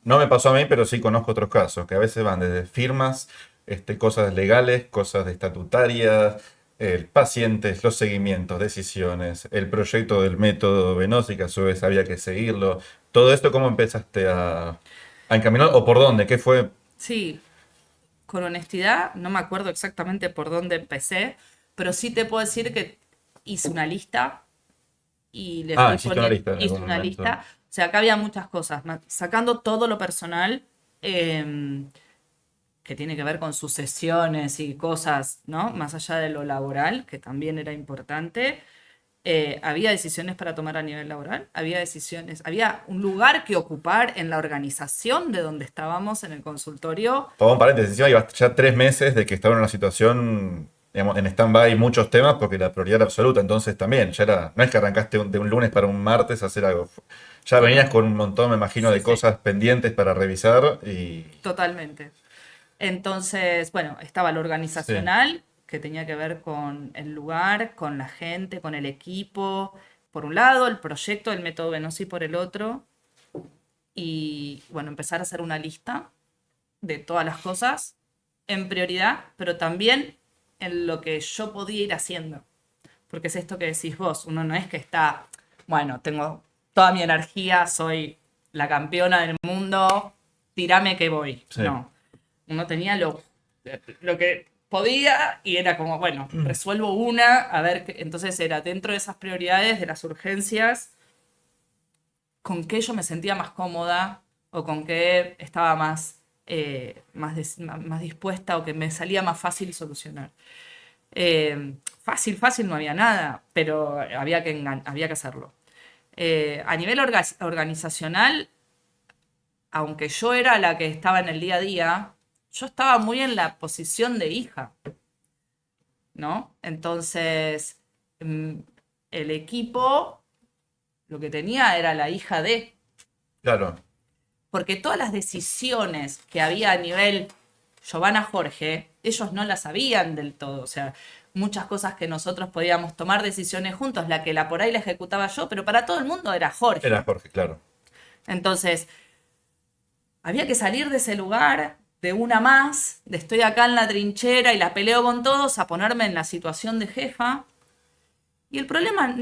no me pasó a mí, pero sí conozco otros casos, que a veces van desde firmas, cosas legales, cosas de estatutarias, pacientes, los seguimientos, decisiones, el proyecto del método venoso y que a su vez había que seguirlo. Todo esto, ¿cómo empezaste a encaminar o por dónde? ¿Qué fue? Sí, con honestidad, no me acuerdo exactamente por dónde empecé, pero sí te puedo decir que hice una lista y le Ah, fui hiciste una poniendo, lista en hice algún una momento. lista. O sea, acá había muchas cosas, sacando todo lo personal, eh, que tiene que ver con sucesiones y cosas, ¿no? Más allá de lo laboral, que también era importante. Había decisiones para tomar a nivel laboral, había decisiones, había un lugar que ocupar en la organización de donde estábamos en el consultorio. Todo un paréntesis, encima llevas ya 3 meses de que estaba en una situación, digamos, en stand-by muchos temas porque la prioridad era absoluta, entonces también, ya era, no es que arrancaste de un lunes para un martes a hacer algo, ya venías Total. con un montón, me imagino, Sí, de sí, cosas pendientes para revisar y... totalmente. Entonces, bueno, estaba lo Sí, organizacional, que tenía que ver con el lugar, con la gente, con el equipo, por un lado, el proyecto del método Venosi por el otro, y bueno, empezar a hacer una lista de todas las cosas en prioridad, pero también en lo que yo podía ir haciendo. Porque es esto que decís vos, uno no es que está, bueno, tengo toda mi energía, soy la campeona del mundo, tirame que voy. sí. No, uno tenía lo que podía y era como, bueno, resuelvo una, a ver, entonces era dentro de esas prioridades, de las urgencias, con qué yo me sentía más cómoda o con qué estaba más dispuesta o que me salía más fácil solucionar. Fácil no había nada, pero había que hacerlo. A nivel organizacional, aunque yo era la que estaba en el día a día, yo estaba muy en la posición de hija, ¿no? Entonces, mm, el equipo lo que tenía era la hija de, Claro, porque todas las decisiones que había a nivel Giovanna Jorge, ellos no las sabían del todo, o sea, muchas cosas que nosotros podíamos tomar decisiones juntos, la que la por ahí la ejecutaba yo, pero para todo el mundo era era Jorge. Jorge, claro. Entonces, había que salir de ese lugar, de una más, de estoy acá en la trinchera y la peleo con todos, a ponerme en la situación de jefa. Y el problema,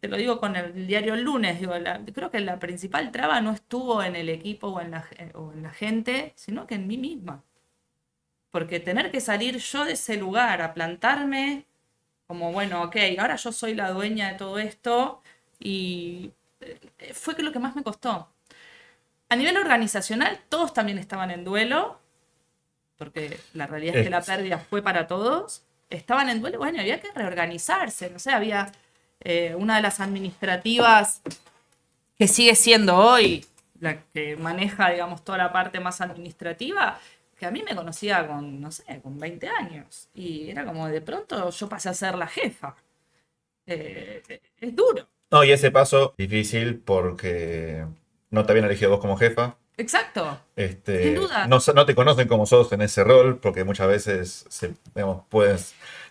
te lo digo con el diario El Lunes, digo, creo que la principal traba no estuvo en el equipo o en la gente, sino que en mí misma. Porque tener que salir yo de ese lugar a plantarme como, bueno, ok, ahora yo soy la dueña de todo esto y fue que lo que más me costó. A nivel organizacional, todos también estaban en duelo, porque la realidad es que la pérdida fue para todos, estaban en duelo, bueno, había que reorganizarse, no sé, había una de las administrativas que sigue siendo hoy la que maneja, digamos, toda la parte más administrativa, que a mí me conocía con, no sé, con 20 años, y era como de pronto yo pasé a ser la jefa. Es duro. No, y ese paso difícil porque no te habían elegido vos como jefa. Exacto, sin duda. No te conocen como sos en ese rol, porque muchas veces digamos,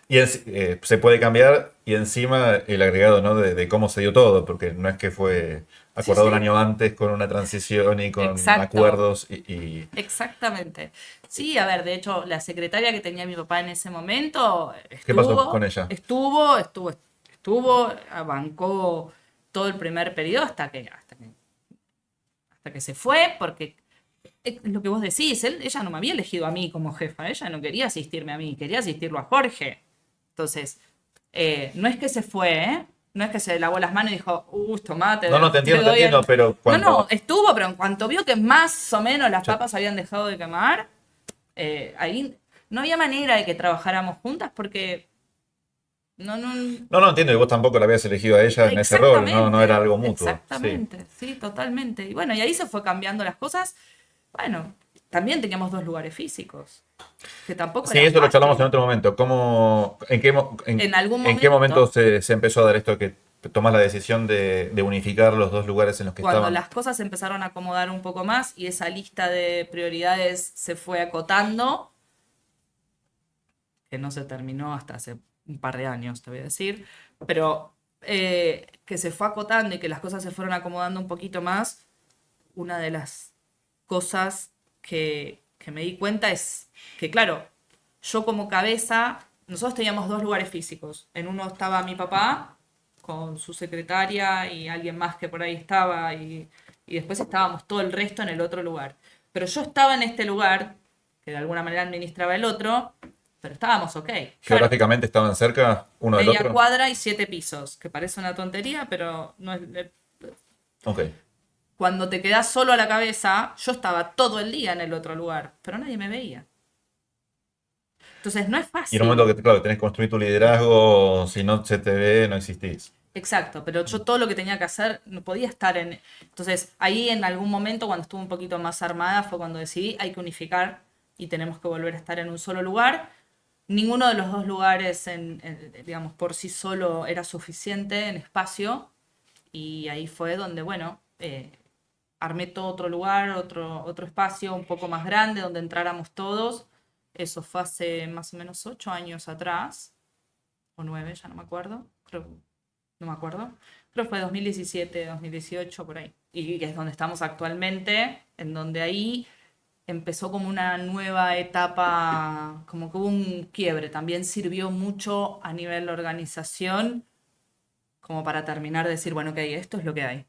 se puede cambiar y encima el agregado, ¿no? de cómo se dio todo, porque no es que fue Sí, acordado sí. un año antes con una transición y con Exacto. acuerdos Exactamente. Sí, a ver, de hecho, la secretaria que tenía mi papá en ese momento ¿Qué pasó con ella? bancó todo el primer periodo hasta que se fue, porque es lo que vos decís, ella no me había elegido a mí como jefa, ella no quería asistirme a mí, quería asistirlo a Jorge. Entonces, no es que se fue, ¿eh? No es que se lavó las manos y dijo, tomate. No, te entiendo, pero cuando... No, estuvo, pero en cuanto vio que más o menos las papas habían dejado de quemar, ahí no había manera de que trabajáramos juntas porque no. No, entiendo, y vos tampoco la habías elegido a ella en ese rol, no era algo mutuo. Exactamente, sí, totalmente. Y bueno, y ahí se fue cambiando las cosas. Bueno, también teníamos 2 lugares físicos, que tampoco Sí, era eso lo charlamos fácil. en otro momento. En algún en qué momento momento, se empezó a dar esto que tomás la decisión de unificar los dos lugares en los que cuando estaban? las cosas se empezaron a acomodar un poco más y esa lista de prioridades se fue acotando, que no se terminó hasta hace un par de años, te voy a decir, pero que se fue acotando y que las cosas se fueron acomodando un poquito más, una de las cosas que me di cuenta es que, claro, yo como cabeza, nosotros teníamos 2 lugares físicos. En uno estaba mi papá con su secretaria y alguien más que por ahí estaba y después estábamos todo el resto en el otro lugar. Pero yo estaba en este lugar, que de alguna manera administraba el otro, pero estábamos ok. Claro, ¿Geográficamente estaban cerca uno del media otro? cuadra y 7 pisos, que parece una tontería, pero no es... Ok. Cuando te quedás solo a la cabeza, yo estaba todo el día en el otro lugar, pero nadie me veía. Entonces no es Y en un momento fácil. que, claro, tenés que construir tu liderazgo, si no se te ve, no existís. Exacto, pero yo todo lo que tenía que hacer no podía estar en... Entonces ahí en algún momento cuando estuve un poquito más armada fue cuando decidí hay que unificar y tenemos que volver a estar en un solo lugar. Ninguno de los 2 lugares, digamos, por sí solo era suficiente en espacio y ahí fue donde, bueno, armé todo otro lugar, otro espacio un poco más grande donde entráramos todos. Eso fue hace más o menos 8 años atrás, o 9, ya no me acuerdo. No me acuerdo. Creo que fue 2017, 2018, por ahí. Y que es donde estamos actualmente, en donde ahí empezó como una nueva etapa, como que hubo un quiebre. También sirvió mucho a nivel de organización, como para terminar de decir, bueno, ok, esto es lo que hay.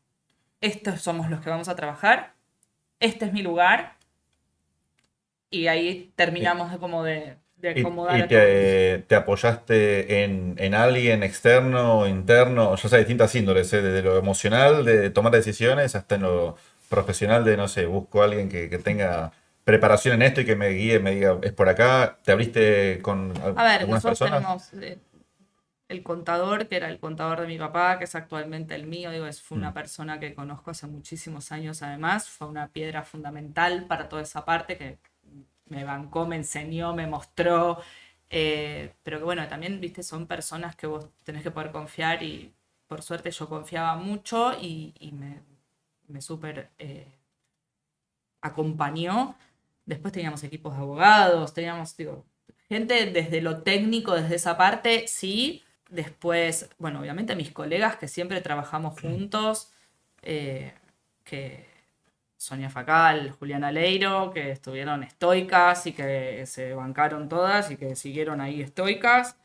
Estos somos los que vamos a trabajar. Este es mi lugar. Y ahí terminamos de acomodar ¿Y a todos. te apoyaste en alguien externo o interno? Yo sé, distintas índoles, ¿eh? Desde lo emocional, de tomar decisiones, hasta en lo profesional, de, no sé, busco a alguien que tenga preparación en esto y que me guíe, me diga, es por acá. ¿Te abriste con A ver, algunas nosotros personas? tenemos el contador, que era el contador de mi papá, que es actualmente el mío. Digo, fue Mm. una persona que conozco hace muchísimos años además. Fue una piedra fundamental para toda esa parte que me bancó, me enseñó, me mostró. Pero que bueno, también, viste, son personas que vos tenés que poder confiar y por suerte yo confiaba mucho y me súper acompañó. Después teníamos equipos de abogados, teníamos, digo, gente desde lo técnico, desde esa parte, sí. Después, bueno, obviamente mis colegas que siempre trabajamos juntos, que Sonia Facal, Juliana Leiro, que estuvieron estoicas y que se bancaron todas y que siguieron ahí estoicas.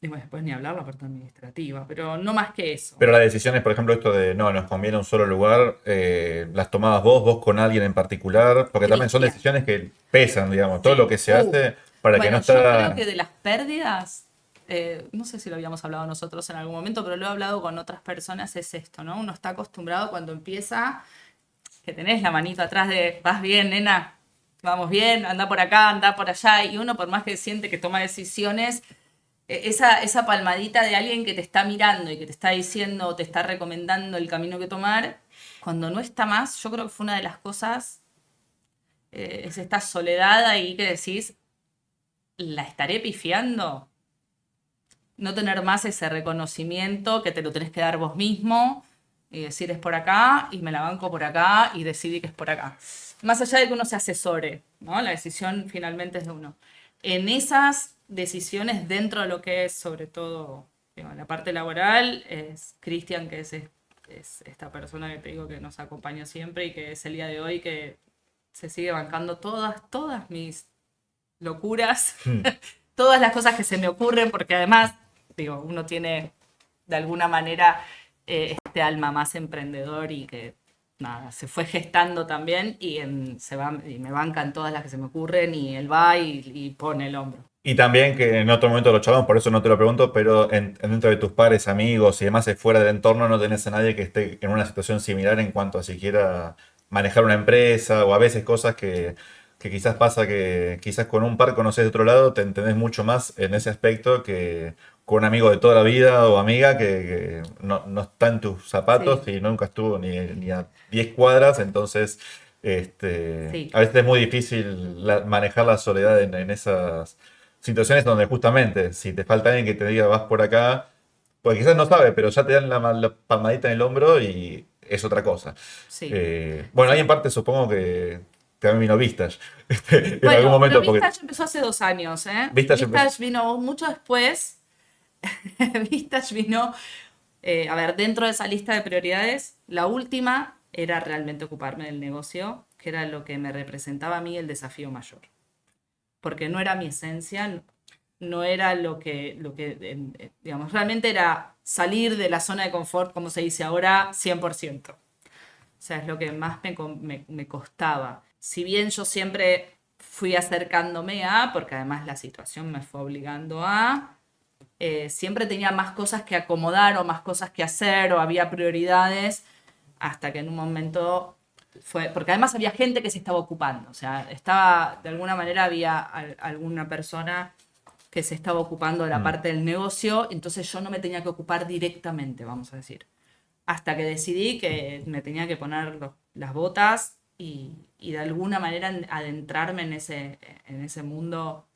Y bueno, después ni hablar la parte administrativa, pero no más que eso. Pero las decisiones, por ejemplo, esto de no, nos conviene un solo lugar, las tomabas vos con alguien en particular, porque también son Cristian. decisiones que pesan, digamos, todo Sí. lo que se hace para que no Bueno, yo creo está... que de las pérdidas, no sé si lo habíamos hablado nosotros en algún momento, pero lo he hablado con otras personas, es esto, ¿no? Uno está acostumbrado cuando empieza, que tenés la manito atrás de, vas bien, nena, vamos bien, anda por acá, anda por allá, y uno por más que siente que toma decisiones, esa palmadita de alguien que te está mirando y que te está diciendo, te está recomendando el camino que tomar, cuando no está más, yo creo que fue una de las cosas, es esta soledad ahí que decís, ¿la estaré pifiando? No tener más ese reconocimiento que te lo tenés que dar vos mismo y decir es por acá y me la banco por acá y decidí que es por acá. Más allá de que uno se asesore, ¿no? La decisión finalmente es de uno. En esas decisiones dentro de lo que es sobre todo digo, la parte laboral, es Cristian, que es esta persona que te digo que nos acompaña siempre y que es el día de hoy que se sigue bancando todas mis locuras, todas las cosas que se me ocurren, porque además, digo, uno tiene de alguna manera este alma más emprendedor y que nada, se fue gestando también y y me bancan todas las que se me ocurren y él va y pone el hombro. Y también que en otro momento lo charlamos, por eso no te lo pregunto, pero dentro de tus pares, amigos y demás, fuera del entorno, no tenés a nadie que esté en una situación similar en cuanto a siquiera manejar una empresa o a veces cosas que quizás pasa que quizás con un par conoces de otro lado, te entendés mucho más en ese aspecto que con un amigo de toda la vida o amiga que no está en tus zapatos Sí, y nunca estuvo ni a 10 cuadras, entonces sí. a veces es muy difícil manejar la soledad en esas situaciones donde justamente si te falta alguien que te diga vas por acá, pues quizás no sabe, pero ya te dan la palmadita en el hombro y es otra cosa. Sí. Bueno, ahí en Sí. parte supongo que también vino Vistas en algún Bueno, pero momento, porque Vistage empezó hace 2 años, ¿eh? Vistas empezó. Vistage vino mucho después. Vistage vino, a ver, dentro de esa lista de prioridades, la última era realmente ocuparme del negocio, que era lo que me representaba a mí el desafío mayor. Porque no era mi esencia, no era digamos, realmente era salir de la zona de confort, como se dice ahora, 100%. O sea, es lo que más me costaba. Si bien yo siempre fui acercándome porque además la situación me fue obligando siempre tenía más cosas que acomodar o más cosas que hacer o había prioridades hasta que en un momento fue, porque además había gente que se estaba ocupando, o sea, de alguna manera había alguna persona que se estaba ocupando de la Mm. parte del negocio, entonces yo no me tenía que ocupar directamente, vamos a decir hasta que decidí que me tenía que poner las botas y de alguna manera adentrarme en ese mundo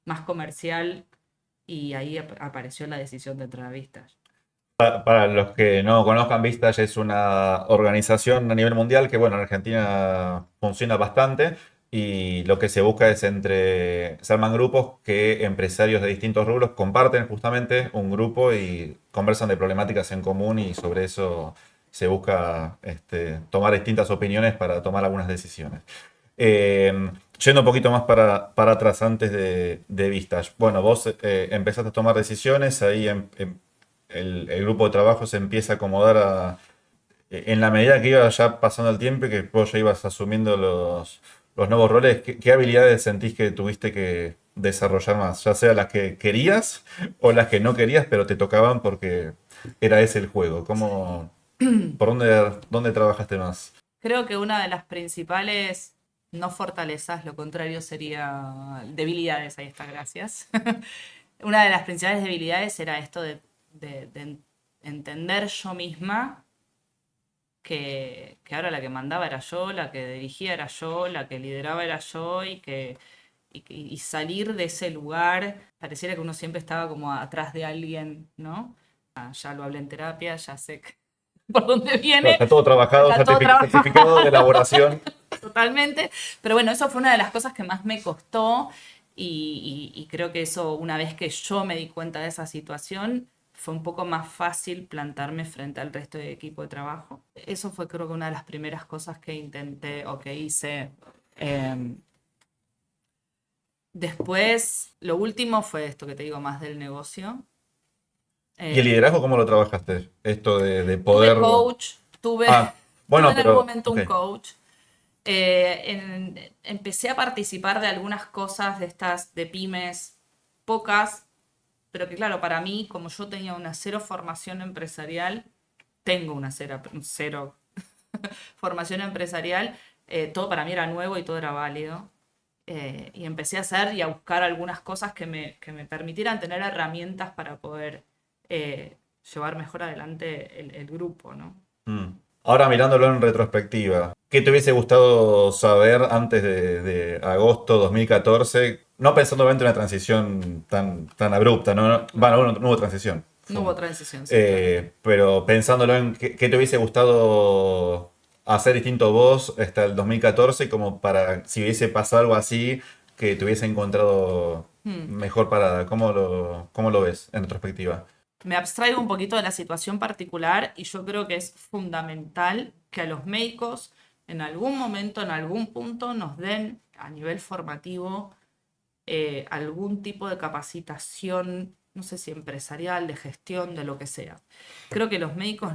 más comercial y ahí apareció la decisión de entrar a Vistas. Para los que no conozcan, Vistage es una organización a nivel mundial que, bueno, en Argentina funciona bastante y lo que se busca es se arman grupos que empresarios de distintos rubros comparten justamente un grupo y conversan de problemáticas en común y sobre eso se busca tomar distintas opiniones para tomar algunas decisiones. Yendo un poquito más para atrás, antes de Vistage. Bueno, vos empezaste a tomar decisiones, ahí el grupo de trabajo se empieza a acomodar en la medida que iba ya pasando el tiempo y que vos ya ibas asumiendo los nuevos roles. ¿Qué habilidades sentís que tuviste que desarrollar más? Ya sea las que querías o las que no querías, pero te tocaban porque era ese el juego. ¿Por dónde trabajaste más? Creo que una de las principales, no fortalezas, lo contrario sería debilidades, ahí está, gracias. Una de las principales debilidades era esto de entender yo misma que ahora la que mandaba era yo, la que dirigía era yo, la que lideraba era yo y salir de ese lugar, pareciera que uno siempre estaba como atrás de alguien, ¿no? Ya lo hablé en terapia, ya sé por dónde Claro, viene, está todo trabajado, está todo trabajado. certificado de elaboración. Totalmente, pero bueno, eso fue una de las cosas que más me costó y creo que eso, una vez que yo me di cuenta de esa situación, fue un poco más fácil plantarme frente al resto del equipo de trabajo. Eso fue creo que una de las primeras cosas que intenté o que hice. Después, lo último fue esto que te digo más del negocio. ¿Y el Eh, liderazgo cómo lo trabajaste? Esto de Tuve poder. coach, tuve, Ah, tuve bueno, en algún pero. momento Ok. un coach. Empecé a participar de algunas cosas de estas de pymes, pocas, pero que claro, para mí, como yo tenía una cero formación empresarial, tengo una cero formación empresarial, todo para mí era nuevo y todo era válido. Y empecé a hacer y a buscar algunas cosas que me permitieran tener herramientas para poder llevar mejor adelante el grupo, ¿no? Ahora mirándolo en retrospectiva, ¿qué te hubiese gustado saber antes de agosto 2014? No pensando obviamente en una transición tan abrupta, ¿no? Bueno, no hubo transición. No hubo transición, sí, claro. Pero pensándolo en qué te hubiese gustado hacer distinto vos hasta el 2014, como para si hubiese pasado algo así, que te hubiese encontrado mejor parada. ¿Cómo lo ves en retrospectiva? Me abstraigo un poquito de la situación particular y yo creo que es fundamental que a los médicos en algún momento, en algún punto, nos den a nivel formativo algún tipo de capacitación, no sé si empresarial, de gestión, de lo que sea. Creo que los médicos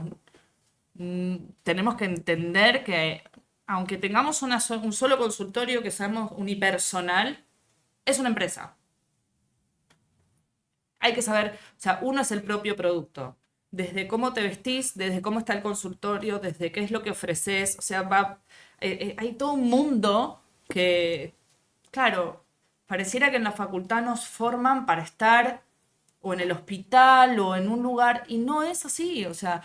tenemos que entender que aunque tengamos un solo consultorio que seamos unipersonal, es una empresa. Hay que saber, o sea, uno es el propio producto. Desde cómo te vestís, desde cómo está el consultorio, desde qué es lo que ofreces. O sea, hay todo un mundo que, claro, pareciera que en la facultad nos forman para estar o en el hospital o en un lugar, y no es así. O sea,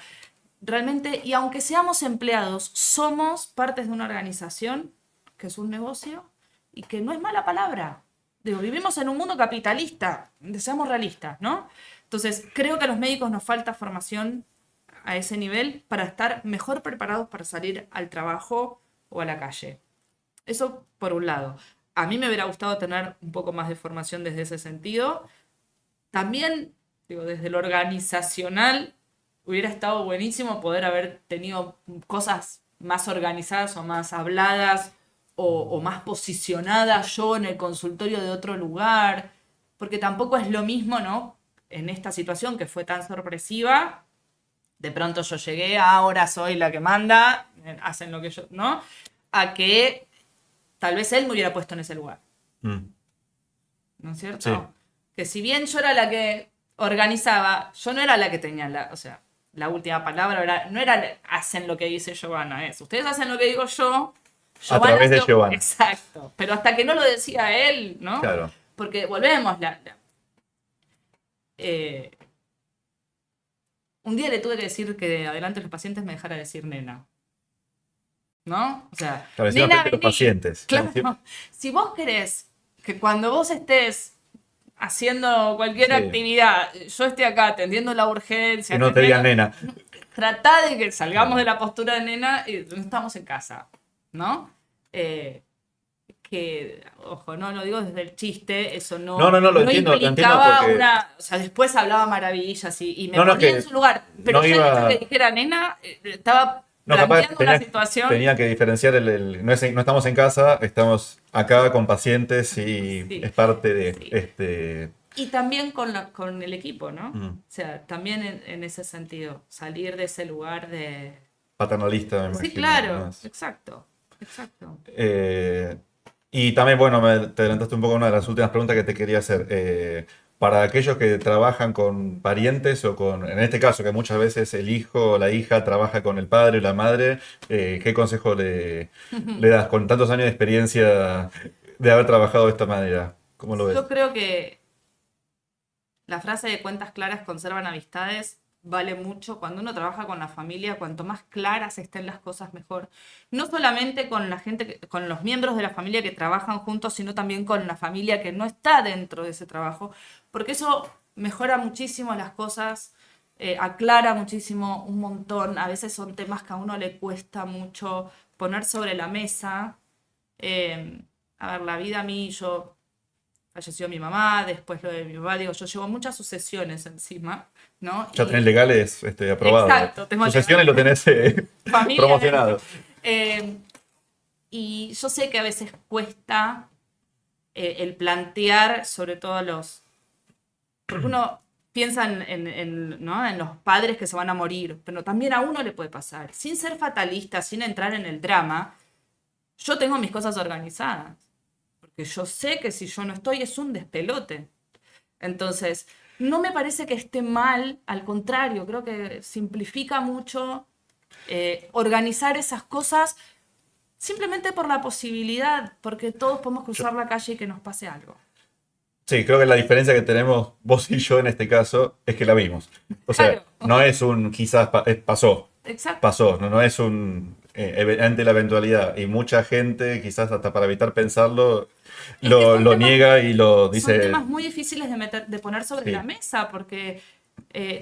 realmente, y aunque seamos empleados, somos partes de una organización que es un negocio y que no es mala palabra. Digo, vivimos en un mundo capitalista, seamos realistas, ¿no? Entonces, creo que a los médicos nos falta formación a ese nivel para estar mejor preparados para salir al trabajo o a la calle. Eso por un lado. A mí me hubiera gustado tener un poco más de formación desde ese sentido. También, digo, desde lo organizacional, hubiera estado buenísimo poder haber tenido cosas más organizadas o más habladas o más posicionada yo en el consultorio de otro lugar, porque tampoco es lo mismo, ¿no? En esta situación que fue tan sorpresiva, de pronto yo llegué, ahora soy la que manda, hacen lo que yo, ¿no? A que tal vez él me hubiera puesto en ese lugar. ¿No es cierto? Sí. Que si bien yo era la que organizaba, yo no era la que tenía la última palabra, no era hacen lo que dice Giovanna, es ustedes hacen lo que digo yo, A través de Giovanna. Exacto, pero hasta que no lo decía él, ¿no? Claro. Porque volvemos, un día le tuve que decir que adelante de los pacientes me dejara decir nena, ¿no? O sea, Claro, encima nena, frente a los vení. pacientes. Claro, si vos querés que cuando vos estés haciendo cualquier Sí. actividad, yo esté acá atendiendo la urgencia, Que no te digan atendiendo- nena. Tratá de que salgamos Claro. de la postura de nena y no estamos en casa, ¿no? Que, ojo, no lo digo desde el chiste, eso no, No, lo entiendo implicaba porque- o sea, después hablaba maravillas y me No, ponía que en su lugar, pero no yo el iba- hecho que dijera nena, estaba No, capaz planteando una situación. tenía que diferenciar no estamos en casa, estamos acá con pacientes y Sí. es parte de Sí. Y también con el equipo, ¿no? Mm. O sea, también en ese sentido, salir de ese lugar de... paternalista, me Sí, imagino. claro, Más. exacto. Y también, bueno, te adelantaste un poco a una de las últimas preguntas que te quería hacer. Para aquellos que trabajan con parientes en este caso, que muchas veces el hijo o la hija trabaja con el padre o la madre, ¿qué consejo le das con tantos años de experiencia de haber trabajado de esta manera? ¿Cómo lo ves? Yo creo que la frase de cuentas claras conservan amistades vale mucho. Cuando uno trabaja con la familia, cuanto más claras estén las cosas, mejor. No solamente con la gente, con los miembros de la familia que trabajan juntos, sino también con la familia que no está dentro de ese trabajo, porque eso mejora muchísimo las cosas, aclara muchísimo un montón. A veces son temas que a uno le cuesta mucho poner sobre la mesa. A ver, la vida a mí, falleció mi mamá, después lo de mi papá, digo, yo llevo muchas sucesiones encima, ¿no? Ya tenés legales aprobados. Exacto, tengo Sucesiones lo tenés familia, promocionado. Y yo sé que a veces cuesta el plantear, sobre todo porque uno piensa ¿no? en los padres que se van a morir, pero también a uno le puede pasar. Sin ser fatalista, sin entrar en el drama, yo tengo mis cosas organizadas. Porque yo sé que si yo no estoy es un despelote. Entonces, no me parece que esté mal, al contrario, creo que simplifica mucho organizar esas cosas simplemente por la posibilidad, porque todos podemos cruzar la calle y que nos pase algo. Sí, creo que la diferencia que tenemos vos y yo en este caso es que la vimos. O sea, Claro. no es un quizás pasó, Exacto. pasó, no es un ante la eventualidad. Y mucha gente, quizás hasta para evitar pensarlo, Es que lo niega y lo son dice. temas muy difíciles de poner sobre la Sí, mesa, porque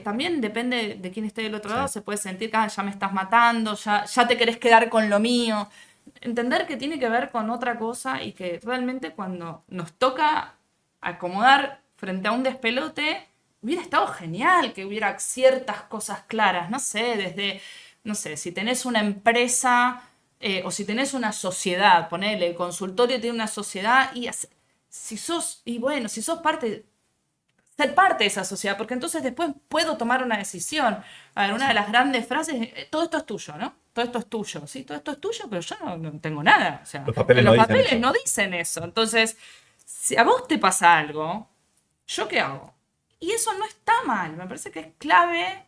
también depende de quién esté del otro lado, sí. se puede sentir que ya me estás matando, ya te querés quedar con lo mío. Entender que tiene que ver con otra cosa y que realmente cuando nos toca acomodar frente a un despelote, hubiera estado genial que hubiera ciertas cosas claras, no sé, desde, no sé, si tenés una empresa o si tenés una sociedad, ponele, el consultorio tiene una sociedad y si sos, y bueno, si sos parte, ser parte de esa sociedad, porque entonces después puedo tomar una decisión. A ver, una de las grandes frases, todo esto es tuyo, ¿no? Todo esto es tuyo, sí, todo esto es tuyo, pero yo no tengo nada. O sea, Los papeles en no los dicen papeles eso. no dicen eso. Entonces, si a vos te pasa algo, ¿yo qué hago? Y eso no está mal, me parece que es clave.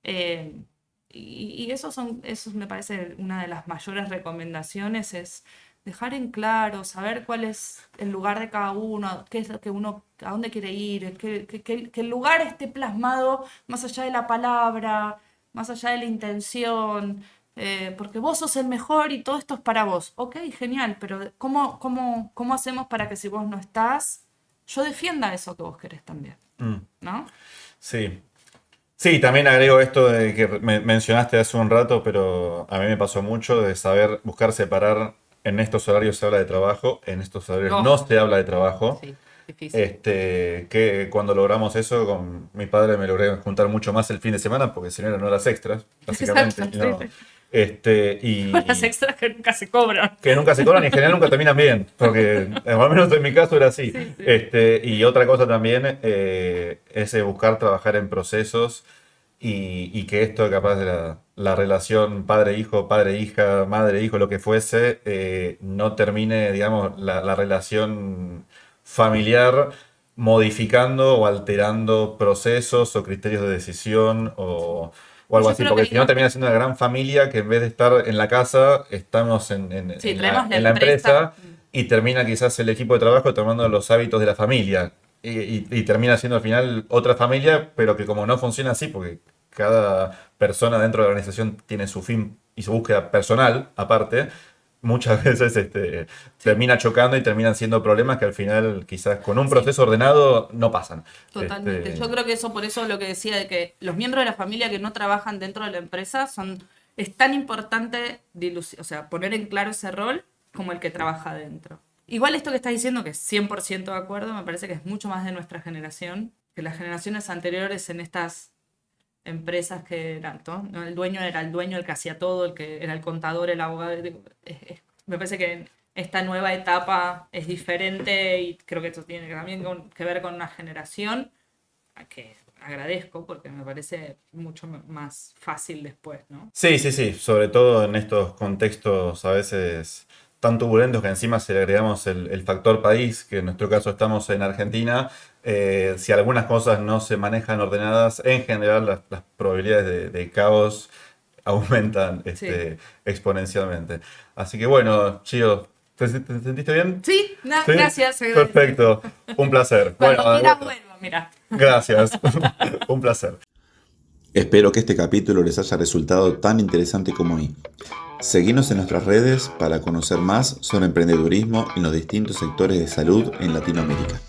eh, y eso me parece una de las mayores recomendaciones, es dejar en claro, saber cuál es el lugar de cada uno, qué es lo que uno, a dónde quiere ir, que el lugar esté plasmado más allá de la palabra, más allá de la intención, porque vos sos el mejor y todo esto es para vos. Ok, genial, pero ¿cómo hacemos para que si vos no estás, yo defienda eso que vos querés también? Mm, ¿No? sí. Sí, también agrego esto de que mencionaste hace un rato, pero a mí me pasó mucho de saber buscar separar en estos horarios se habla de trabajo, en estos horarios Oh, no se habla de trabajo. sí, difícil. Que cuando logramos eso, con mi padre me logré juntar mucho más el fin de semana, porque si no eran horas extras, básicamente. Exacto, Y, sí, no, sí. Horas y extras que nunca se cobran. que nunca se cobran y en general nunca terminan bien, porque al menos en mi caso era así. Sí, sí. Y otra cosa también es buscar trabajar en procesos y que esto capaz de la relación padre-hijo, padre-hija, madre-hijo, lo que fuese, no termine, digamos, la relación familiar modificando o alterando procesos o criterios de decisión o algo Yo así, creo porque que si no termina siendo una gran familia que en vez de estar en la casa, estamos sí, traemos la en la empresa. empresa y termina quizás el equipo de trabajo tomando los hábitos de la familia y termina siendo al final otra familia, pero que como no funciona así, porque cada persona dentro de la organización tiene su fin y su búsqueda personal aparte, muchas veces Sí, termina chocando y terminan siendo problemas que al final quizás con un sí, proceso ordenado no pasan. totalmente. Yo creo que eso, por eso lo que decía de que los miembros de la familia que no trabajan dentro de la empresa es tan importante o sea, poner en claro ese rol como el que trabaja dentro. Igual esto que estás diciendo, que es 100% de acuerdo, me parece que es mucho más de nuestra generación, que las generaciones anteriores en estas empresas que eran, ¿no? El dueño era el dueño, el que hacía todo, el que era el contador, el abogado. Me parece que esta nueva etapa es diferente y creo que esto tiene también que ver con una generación a que agradezco porque me parece mucho más fácil después, ¿no? Sí, sí, sí, sobre todo en estos contextos a veces tan turbulentos que encima si le agregamos el factor país, que en nuestro caso estamos en Argentina, si algunas cosas no se manejan ordenadas, en general las probabilidades de caos aumentan Sí. exponencialmente. Así que bueno, Chio, ¿te sentiste bien? Sí, Sí, gracias. perfecto, un placer. Bueno, Cuando de quieras vuelta. vuelvo, mira. Gracias, un placer. Espero que este capítulo les haya resultado tan interesante como a mí. Seguinos en nuestras redes para conocer más sobre emprendedurismo en los distintos sectores de salud en Latinoamérica.